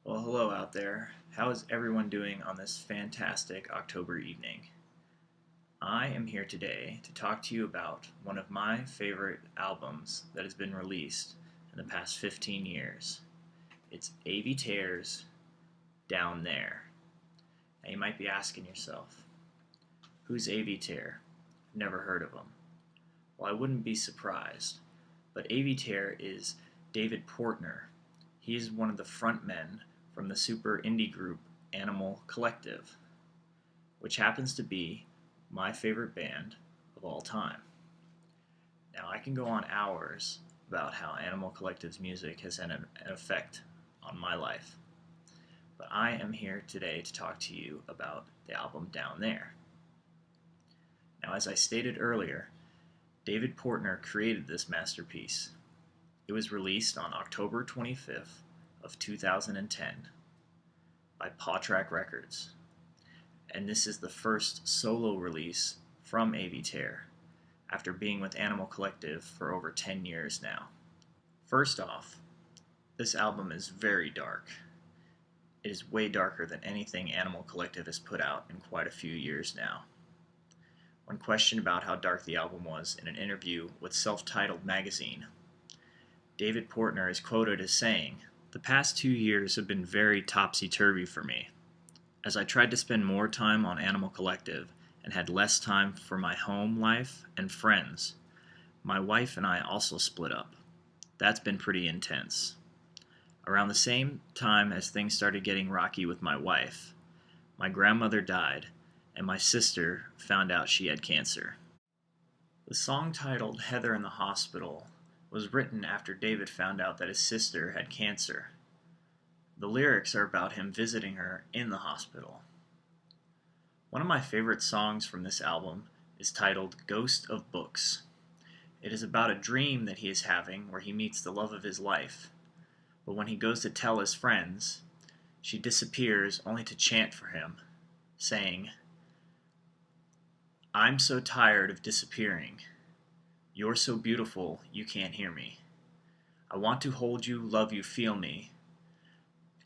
Well, hello out there. How is everyone doing on this fantastic October evening? I am here today to talk to you about one of my favorite albums that has been released in the past 15 years. It's Avey Tare's Down There. Now you might be asking yourself, who's Avey Tare? Never heard of him. Well, I wouldn't be surprised, but Avey Tare is David Portner. He is one of the frontmen from the super indie group Animal Collective, which happens to be my favorite band of all time. Now, I can go on hours about how Animal Collective's music has had an effect on my life, but I am here today to talk to you about the album Down There. Now, as I stated earlier, David Portner created this masterpiece. It was released on October 25th of 2010 by Paw Track Records, and this is the first solo release from Avey Tare after being with Animal Collective for over 10 years now. First off, this album is very dark. It is way darker than anything Animal Collective has put out in quite a few years now. When questioned about how dark the album was in an interview with Self-Titled magazine, David Portner is quoted as saying, "The past 2 years have been very topsy-turvy for me. As I tried to spend more time on Animal Collective and had less time for my home life and friends, my wife and I also split up. That's been pretty intense. Around the same time as things started getting rocky with my wife, my grandmother died, and my sister found out she had cancer." The song titled Heather in the Hospital was written after David found out that his sister had cancer. The lyrics are about him visiting her in the hospital. One of my favorite songs from this album is titled Ghost of Books. It is about a dream that he is having where he meets the love of his life, but when he goes to tell his friends, she disappears only to chant for him, saying, "I'm so tired of disappearing. You're so beautiful you can't hear me. I want to hold you, love you, feel me.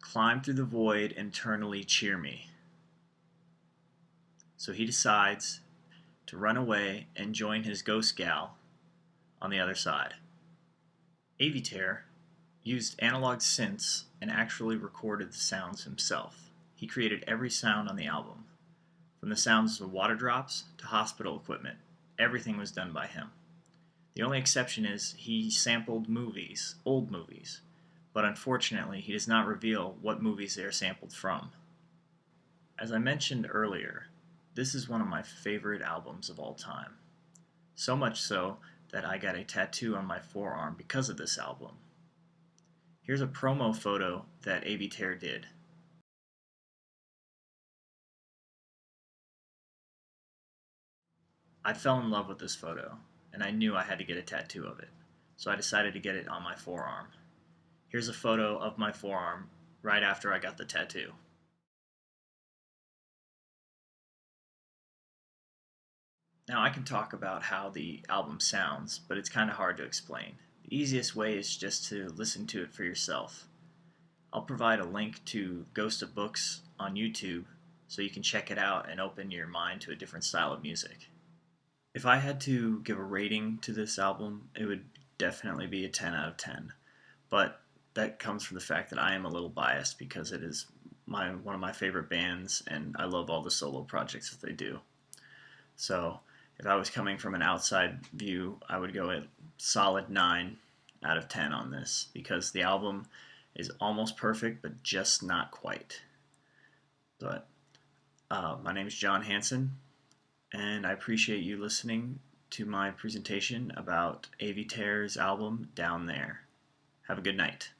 Climb through the void, eternally cheer me." So he decides to run away and join his ghost gal on the other side. Avey Tare used analog synths and actually recorded the sounds himself. He created every sound on the album. From the sounds of water drops to hospital equipment, everything was done by him. The only exception is he sampled movies, old movies, but unfortunately he does not reveal what movies they are sampled from. As I mentioned earlier, this is one of my favorite albums of all time. So much so that I got a tattoo on my forearm because of this album. Here's a promo photo that Avey Tare did. I fell in love with this photo, and I knew I had to get a tattoo of it, so I decided to get it on my forearm. Here's a photo of my forearm right after I got the tattoo. Now I can talk about how the album sounds, but it's kind of hard to explain. The easiest way is just to listen to it for yourself. I'll provide a link to Ghost of Books on YouTube so you can check it out and open your mind to a different style of music. If I had to give a rating to this album, it would definitely be a 10 out of 10. But that comes from the fact that I am a little biased because it is one of my favorite bands and I love all the solo projects that they do. So if I was coming from an outside view, I would go at solid 9 out of 10 on this because the album is almost perfect but just not quite. But my name is John Hansen, and I appreciate you listening to my presentation about Avey Tare's album Down There. Have a good night.